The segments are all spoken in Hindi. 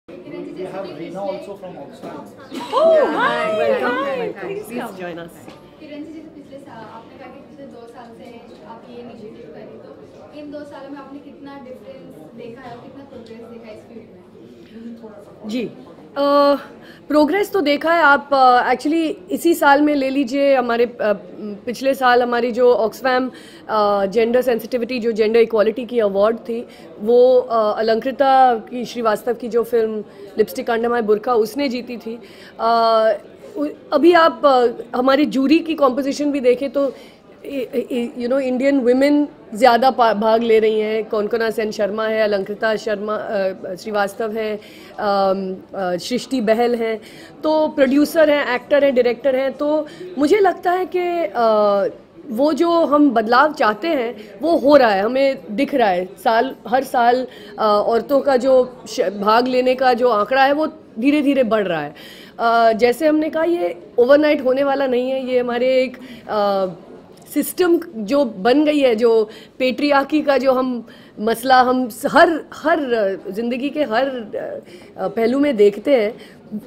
We have Reena also from Oxfam. Oh, hi. welcome. Hi. Please Please come. join us. Kiran ji, जैसे पिछले साल आपने कहा कि पिछले 2 साल से आप ये इनिशिएटिव करी, तो इन 2 सालों में आपने कितना डिफरेंस देखा है और कितना प्रोग्रेस देखा है इस फील्ड में? जी, प्रोग्रेस तो देखा है आप। एक्चुअली इसी साल में ले लीजिए, हमारे पिछले साल हमारी जो ऑक्सफैम जेंडर सेंसिटिविटी, जो जेंडर इक्वालिटी की अवार्ड थी, वो अलंकृता की श्रीवास्तव की जो फिल्म लिपस्टिक अंडर माय बुर्का, उसने जीती थी। अभी आप हमारी जूरी की कॉम्पोजिशन भी देखें तो इंडियन वुमेन ज़्यादा भाग ले रही हैं। कोनकोना सेन शर्मा है, अलंकृता शर्मा श्रीवास्तव है, सृष्टि बहल हैं, तो प्रोड्यूसर हैं, एक्टर हैं, डायरेक्टर हैं। तो मुझे लगता है कि वो जो हम बदलाव चाहते हैं वो हो रहा है, हमें दिख रहा है। हर साल औरतों का जो भाग लेने का जो आंकड़ा है वो धीरे धीरे बढ़ रहा है। जैसे हमने कहा, ये ओवरनाइट होने वाला नहीं है। ये हमारे एक सिस्टम जो बन गई है, जो पेट्रियार्की का जो हम मसला हम हर जिंदगी के हर पहलू में देखते हैं,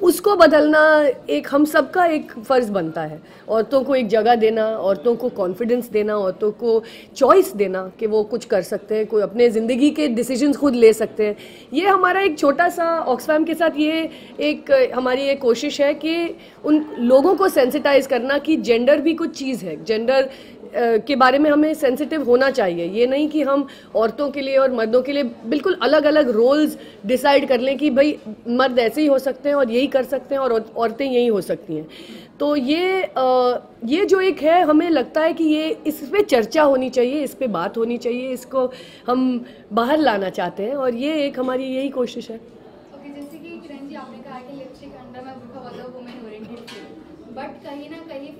उसको बदलना एक हम सबका एक फ़र्ज़ बनता है। औरतों को एक जगह देना, औरतों को कॉन्फिडेंस देना, औरतों को चॉइस देना कि वो कुछ कर सकते हैं, कोई अपने ज़िंदगी के डिसीजंस खुद ले सकते हैं। ये हमारा एक छोटा सा ऑक्सफैम के साथ ये एक हमारी एक कोशिश है कि उन लोगों को सेंसिटाइज करना कि जेंडर भी कुछ चीज़ है। जेंडर के बारे में हमें सेंसिटिव होना चाहिए। ये नहीं कि हम औरतों के लिए और मर्दों के लिए बिल्कुल अलग अलग रोल्स डिसाइड कर लें कि भाई मर्द ऐसे ही हो सकते हैं और यही कर सकते हैं और औरतें यही हो सकती हैं। तो ये जो एक है, हमें लगता है कि ये इस पे चर्चा होनी चाहिए, इस पे बात होनी चाहिए, इसको हम बाहर लाना चाहते हैं और ये एक हमारी यही कोशिश है। ओके, जैसे कि किरण जी आपने कहा कि lipstick under my burqa was a women oriented film, but कहीं ना कहीं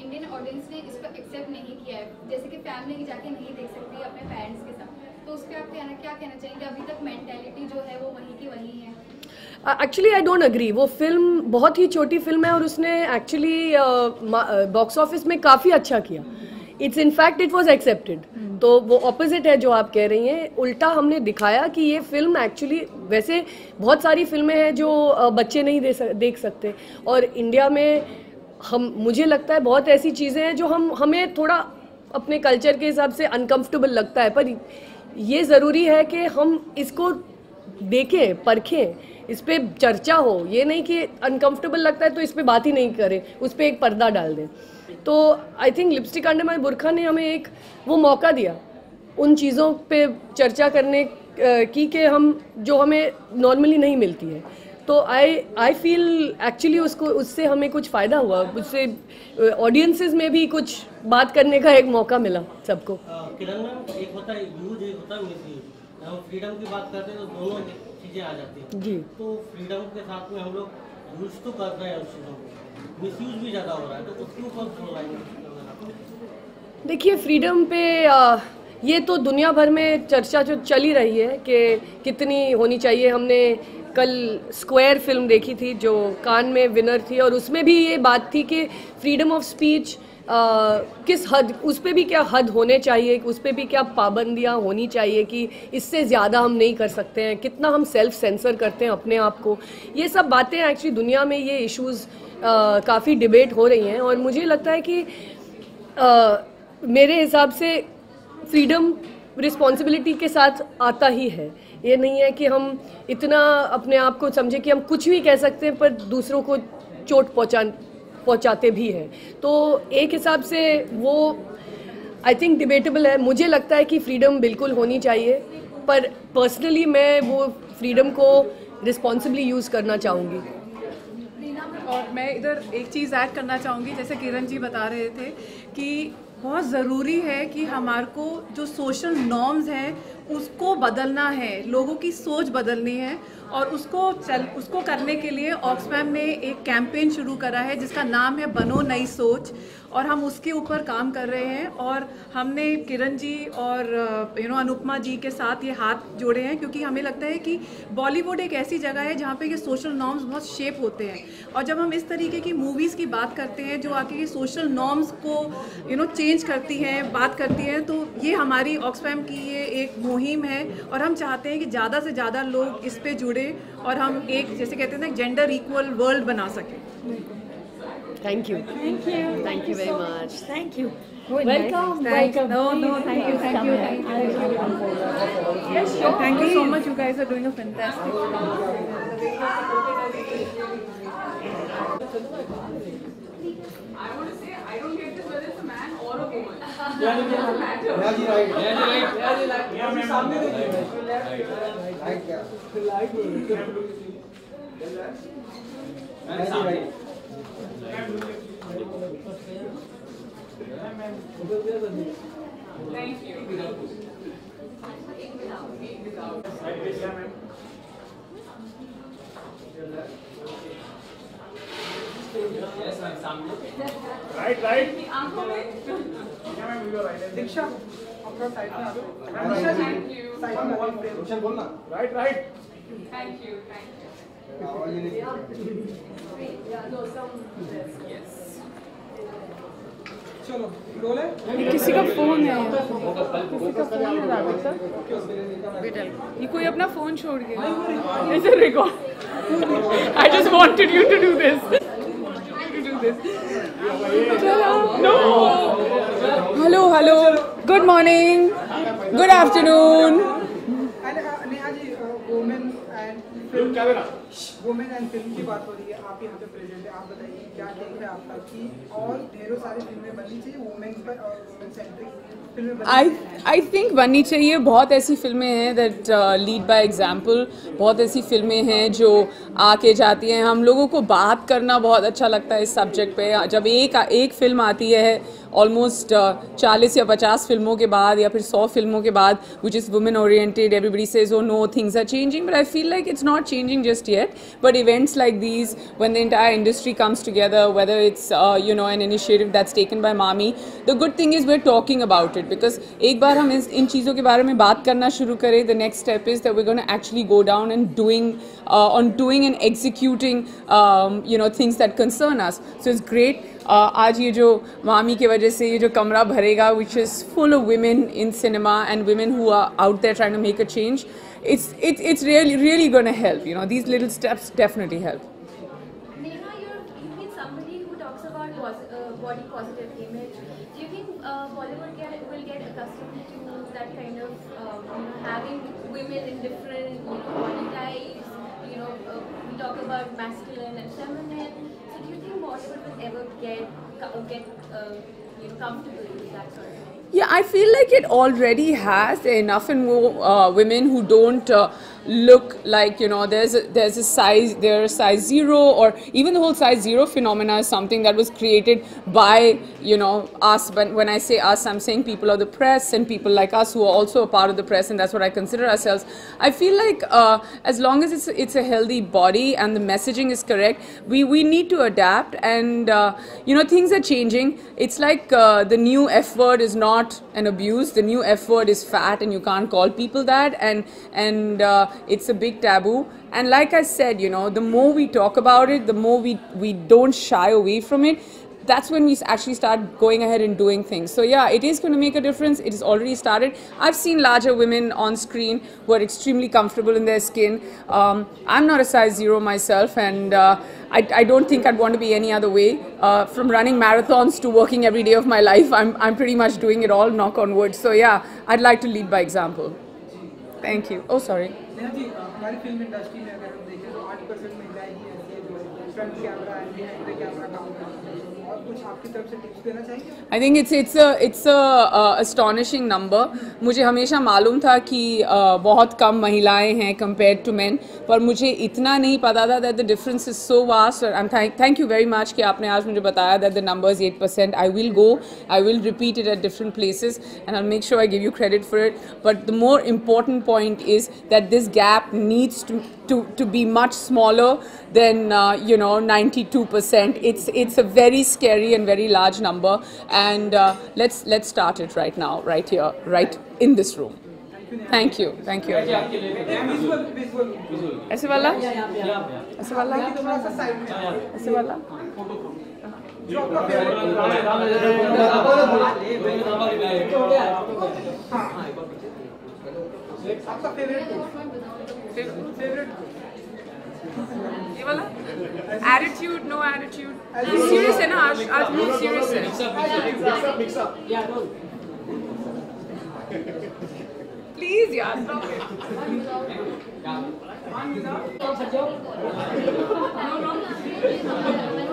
इंडियन ऑडियंस ने इसको एक्सेप्ट नहीं किया है। जैसे कि फैमिली जाके नहीं देख सकती अपने पेरेंट्स के साथ, तो उस पर आप क्या कहना चाहेंगे? अभी तक मेंटालिटी जो है वो वहीं की वहीं है। Actually I don't agree. वो फिल्म बहुत ही छोटी फिल्म है और उसने एक्चुअली बॉक्स ऑफिस में काफ़ी अच्छा किया। It's in fact it was accepted. तो वो ऑपोजिट है जो आप कह रही हैं। उल्टा हमने दिखाया कि ये फिल्म एक्चुअली, वैसे बहुत सारी फिल्में हैं जो बच्चे नहीं देख सकते, और इंडिया में मुझे लगता है बहुत ऐसी चीज़ें हैं जो हमें थोड़ा अपने कल्चर के हिसाब से अनकंफर्टेबल लगता है, पर ये ज़रूरी है कि हम इसको देखें, परखें, इस पे चर्चा हो। ये नहीं कि अनकंफर्टेबल लगता है तो इस पे बात ही नहीं करें, उस पे एक पर्दा डाल दें। तो I think lipstick under my burqa ने हमें एक वो मौका दिया उन चीज़ों पे चर्चा करने की कि जो हमें नॉर्मली नहीं मिलती है। तो आई फील एक्चुअली उससे हमें कुछ फ़ायदा हुआ, उससे ऑडियंसेस में भी कुछ बात करने का एक मौका मिला सबको। किरण मैम, एक होता है यूज, एक होता है मिसयूज। हम फ्रीडम की बात करते हैं तो दोनों चीज़ें आ जाती हैं जी। तो फ्रीडम के साथ में हम लोग यूज तो कर रहे हैं उस चीज़ों को, मिसयूज भी ज़्यादा हो रहा है, तो उसके ऊपर थोड़ा देखिए, फ्रीडम पे ये तो दुनिया भर में चर्चा जो चल ही रही है कि कितनी होनी चाहिए। हमने कल स्क्वायर फिल्म देखी थी जो कान में विनर थी, और उसमें भी ये बात थी कि फ्रीडम ऑफ स्पीच किस हद, उस पर भी क्या हद होने चाहिए, उस पर भी क्या पाबंदियाँ होनी चाहिए कि इससे ज़्यादा हम नहीं कर सकते हैं, कितना हम सेल्फ सेंसर करते हैं अपने आप को। ये सब बातें एक्चुअली दुनिया में ये इश्यूज़ काफ़ी डिबेट हो रही हैं, और मुझे लगता है कि मेरे हिसाब से फ्रीडम रिस्पॉन्सिबिलिटी के साथ आता ही है। ये नहीं है कि हम इतना अपने आप को समझे कि हम कुछ भी कह सकते हैं पर दूसरों को चोट पहुंचाते भी हैं। तो एक हिसाब से वो आई थिंक डिबेटेबल है। मुझे लगता है कि फ्रीडम बिल्कुल होनी चाहिए, पर पर्सनली मैं वो फ्रीडम को रिस्पॉन्सिबली यूज़ करना चाहूँगी। और मैं इधर एक चीज़ ऐड करना चाहूँगी, जैसे किरण जी बता रहे थे कि बहुत ज़रूरी है कि हमारे को जो सोशल नॉर्म्स हैं उसको बदलना है, लोगों की सोच बदलनी है, और उसको करने के लिए ऑक्सफैम ने एक कैंपेन शुरू करा है जिसका नाम है बनो नई सोच, और हम उसके ऊपर काम कर रहे हैं। और हमने किरण जी और अनुपमा जी के साथ ये हाथ जोड़े हैं, क्योंकि हमें लगता है कि बॉलीवुड एक ऐसी जगह है जहाँ पे ये सोशल नॉर्म्स बहुत शेप होते हैं, और जब हम इस तरीके की मूवीज़ की बात करते हैं जो आके ये सोशल नॉर्म्स को चेंज करती हैं, बात करती हैं, तो ये हमारी ऑक्सफैम की ये एक मुहिम है, और हम चाहते हैं कि ज़्यादा से ज़्यादा लोग इस पे जुड़े बचे और हम एक जैसे कहते हैं ना जेंडर इक्वल वर्ल्ड बना सकें। Thank you. Thank you. Thank you very much. Thank you. Welcome. Welcome. No, thank you. Thank you so much. You guys are doing a fantastic I want to say, I don't get this whether it's a man or a woman. Thank you. Right, right. दीक्षा अपना साइड में Thank you. रोशन बोलना Right, right. Thank you. Thank you. चलो रोल है किसी का फोन है किसी का फोन है राधिक सर ये कोई अपना फोन छोड़ गया it's a record I just wanted you to do this hello good morning good afternoon Neha ji women and film की बात हो रही है, आप यहाँ पे प्रेजेंट है, आप बताइए क्या टेक है आपका कि और ढेरों सारी फिल्में बननी चाहिए वुमेन पर और वुमेन सेंट्रिक फिल्में आई थिंक बननी चाहिए। बहुत ऐसी फिल्में हैं दैट लीड बाय एग्जाम्पल, बहुत ऐसी फिल्में हैं जो आके जाती हैं। हम लोगों को बात करना बहुत अच्छा लगता है इस सब्जेक्ट पे। जब एक फिल्म आती है ऑलमोस्ट 40 या 50 फिल्मों के बाद या फिर 100 फिल्मों के बाद which is women oriented, everybody says oh no things are changing, but I feel like it's not changing just yet. But events like these, when the entire industry comes together, whether it's an initiative that's taken by Mami, the good thing is we're talking about it, because एक बार हम इन चीज़ों के बारे में बात करना शुरू करें, the next step is that we're going to actually go down and doing and executing things that concern us. So it's great. आज ये जो मामी की वजह से ये जो कमरा भरेगा, which is full of women in cinema and women who are out there trying to make a change, it's really going to help. These little steps definitely help. Neha, you've been somebody who talks about body positive image. Do you think Bollywood will get accustomed to that kind of having women in different body types? We talk about masculine and feminine. So do you think Bollywood will ever get comfortable with that sort of thing? Yeah, I feel like it already has. Enough and more women who don't look like, there's a size 0, or even the whole size 0 phenomena is something that was created by, us. But when I say us, I'm saying people of the press and people like us who are also a part of the press, and that's what I consider ourselves. I feel like as long as it's a healthy body and the messaging is correct, we need to adapt, and things are changing. It's like the new F word is not an abuse. The new F word is fat, and you can't call people that, and it's a big taboo. And like I said, the more we talk about it, the more we don't shy away from it. That's when we actually start going ahead and doing things. So yeah, it is going to make a difference. It has already started. I've seen larger women on screen who are extremely comfortable in their skin. I'm not a size 0 myself, and I don't think I'd want to be any other way. From running marathons to working every day of my life, I'm pretty much doing it all, knock on wood. So yeah, I'd like to lead by example. Thank you. Oh, sorry. Neha ji, हमारी फिल्म इंडस्ट्री में अगर हम देखें तो 8% महिलाएं ही ऐसी है जो front camera and behind the camera काम करती हैं, और कुछ आपकी तरफ से टिप्स देना चाहेंगे? I think it's a astonishing number. मुझे हमेशा मालूम था कि बहुत कम महिलाएं हैं compared to men, पर मुझे इतना नहीं पता था that the difference is so vast. And thank you very much कि आपने आज मुझे बताया that the number is 8%. I will repeat it at different places, and I'll make sure I give you credit for it. But the more important point is that this gap needs to be much smaller than 92%. It's a very scary and very large number, and let's start it right now, right here, right in this room. Thank you. ऐसे वाला थोड़ा सा साइड में ऐसे वाला जो आपका favourite attitude no attitude serious है ना आज मूड सीरियस है Mix up. प्लीज यार No, no.